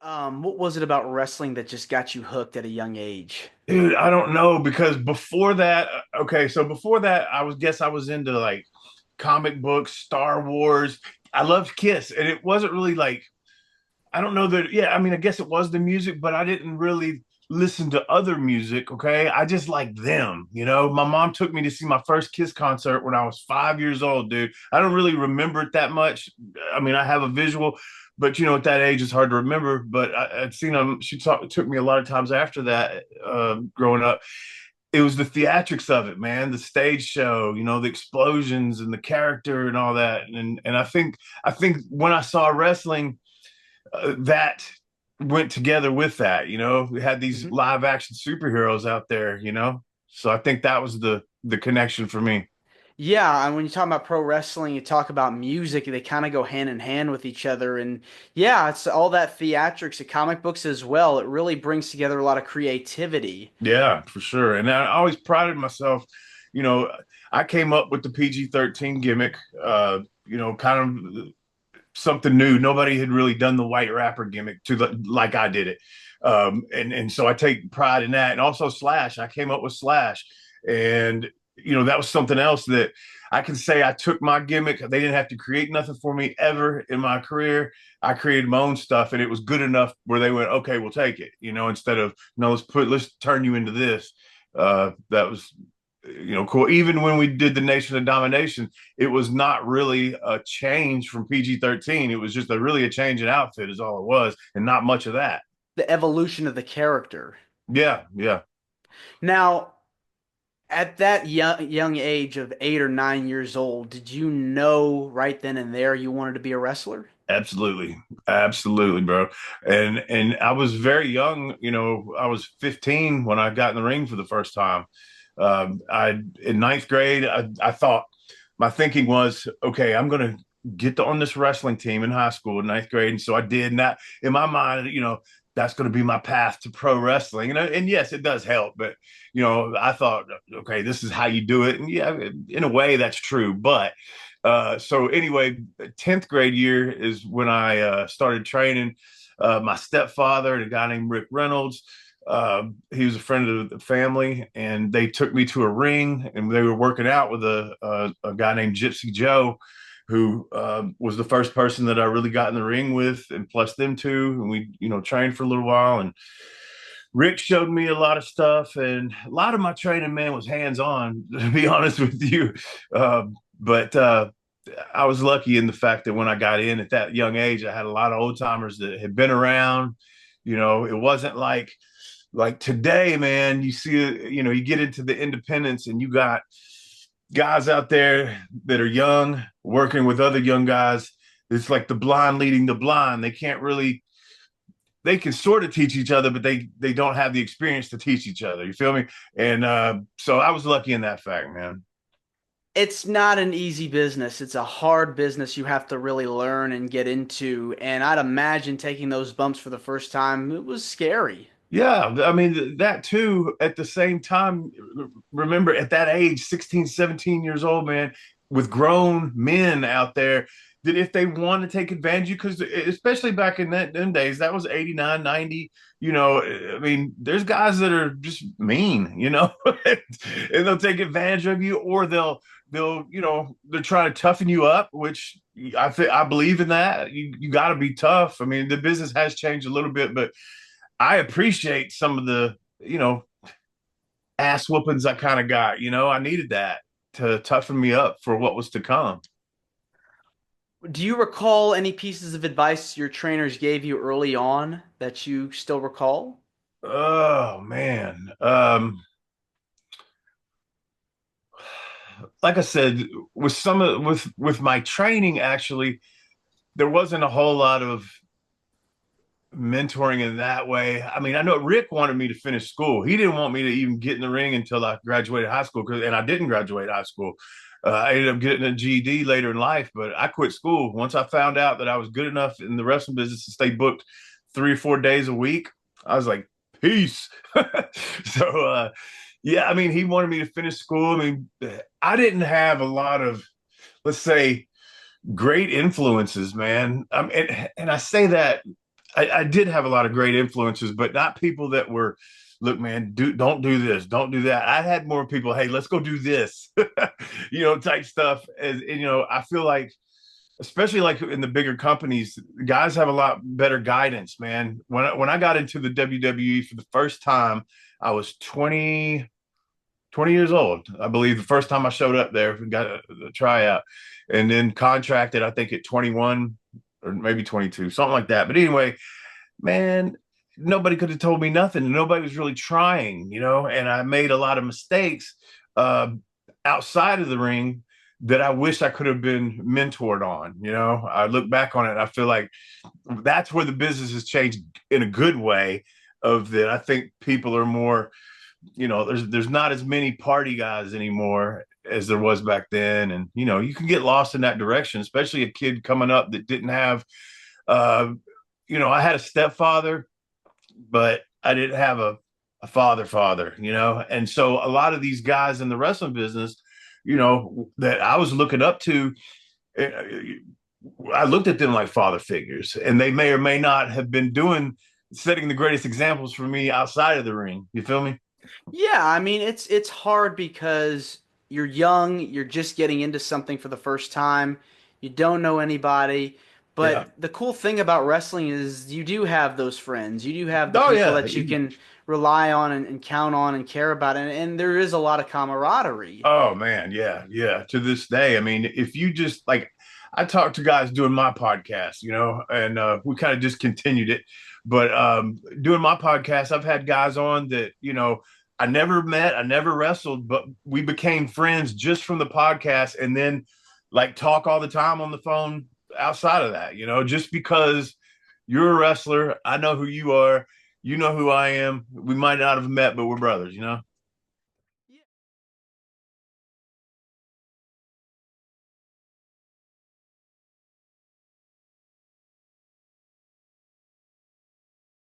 What was it about wrestling that just got you hooked at a young age? Dude, I don't know because before that, okay, so before that, I was into like comic books, Star Wars. I loved Kiss, and it wasn't really like I don't know that. Yeah, I mean, I guess it was the music, but I didn't really listen to other music. Okay, I just liked them. My mom took me to see my first Kiss concert when I was 5 years old, dude. I don't really remember it that much. I mean, I have a visual, but at that age, it's hard to remember. But I'd seen them. Took me a lot of times after that, growing up. It was the theatrics of it, man, the stage show, the explosions and the character and all that. And I think when I saw wrestling that went together with that. We had these Mhm. live action superheroes out there. So I think that was the connection for me. Yeah, and when you talk about pro wrestling, you talk about music, they kind of go hand in hand with each other. And yeah, it's all that theatrics, the comic books as well. It really brings together a lot of creativity. Yeah, for sure. And I always prided myself. You know, I came up with the PG-13 gimmick. Kind of something new. Nobody had really done the white rapper gimmick like I did it. And so I take pride in that. And also Slash, I came up with Slash. And that was something else that I can say I took my gimmick. They didn't have to create nothing for me ever in my career. I created my own stuff and it was good enough where they went, okay, we'll take it, instead of no, let's turn you into this. That was cool. Even when we did the Nation of Domination, it was not really a change from PG-13. It was just really a change in outfit is all it was, and not much of that. The evolution of the character. Yeah, yeah, Now, at that young age of 8 or 9 years old, did you know right then and there you wanted to be a wrestler? absolutely, absolutely, bro. And I was very young. I was 15 when I got in the ring for the first time. I in ninth grade, I thought my thinking was, okay, I'm gonna get on this wrestling team in high school in ninth grade, and so I did. And that in my mind, that's going to be my path to pro wrestling. And yes, it does help, but I thought, okay, this is how you do it, and yeah, in a way, that's true. But so anyway, 10th grade year is when I started training. My stepfather and a guy named Rick Reynolds. He was a friend of the family, and they took me to a ring, and they were working out with a guy named Gypsy Joe, who was the first person that I really got in the ring with, and plus them two, and we trained for a little while. And Rick showed me a lot of stuff, and a lot of my training, man, was hands on. To be honest with you, but I was lucky in the fact that when I got in at that young age, I had a lot of old timers that had been around. It wasn't like today, man. You see, you get into the independents, and you got guys out there that are young working with other young guys. It's like the blind leading the blind. They can sort of teach each other, but they don't have the experience to teach each other. You feel me? And so I was lucky in that fact, man. It's not an easy business. It's a hard business you have to really learn and get into. And I'd imagine taking those bumps for the first time, it was scary. Yeah, I mean that too. At the same time, remember at that age, 16, 17 years old, man, with grown men out there, that if they want to take advantage of you, because especially back in them days, that was 89, 90. I mean, there's guys that are just mean, and they'll take advantage of you, or they're trying to toughen you up, which I believe in that. You got to be tough. I mean, the business has changed a little bit, but I appreciate some of the, ass whoopings I kind of got. I needed that to toughen me up for what was to come. Do you recall any pieces of advice your trainers gave you early on that you still recall? Oh man. Like I said, with my training, actually, there wasn't a whole lot of mentoring in that way. I mean, I know Rick wanted me to finish school. He didn't want me to even get in the ring until I graduated high school, and I didn't graduate high school. I ended up getting a GED later in life, but I quit school once I found out that I was good enough in the wrestling business to stay booked 3 or 4 days a week. I was like, peace. So, yeah, I mean, he wanted me to finish school. I mean, I didn't have a lot of, let's say, great influences, man. And I say that I did have a lot of great influences, but not people that were, look, man, don't do this, don't do that. I had more people, hey, let's go do this, type stuff. And I feel like, especially like in the bigger companies, guys have a lot better guidance, man. When I got into the WWE for the first time, I was 20 years old, I believe, the first time I showed up there, got a tryout, and then contracted, I think at 21 or maybe 22, something like that. But anyway, man, nobody could have told me nothing. Nobody was really trying, and I made a lot of mistakes uh, outside of the ring that I wish I could have been mentored on. I look back on it and I feel like that's where the business has changed in a good way. Of that, I think people are more, there's not as many party guys anymore as there was back then, and you can get lost in that direction, especially a kid coming up that didn't have, uh, I had a stepfather, but I didn't have a father, and so a lot of these guys in the wrestling business, that I was looking up to, eh, I looked at them like father figures, and they may or may not have been setting the greatest examples for me outside of the ring. You feel me? Yeah, I mean it's hard because you're young, you're just getting into something for the first time, you don't know anybody. Yeah. But the cool thing about wrestling is you do have those friends. You do have the Oh people yeah. that you can rely on and count on and care about, and there is a lot of camaraderie. Oh man, yeah, yeah. To this day, I mean, if you just like, I talk to guys doing my podcast, and we kind of just continued it. But doing my podcast, I've had guys on that I never met, I never wrestled, but we became friends just from the podcast, and then like talk all the time on the phone outside of that. Just because you're a wrestler, I know who you are, you know who I am. We might not have met, but we're brothers.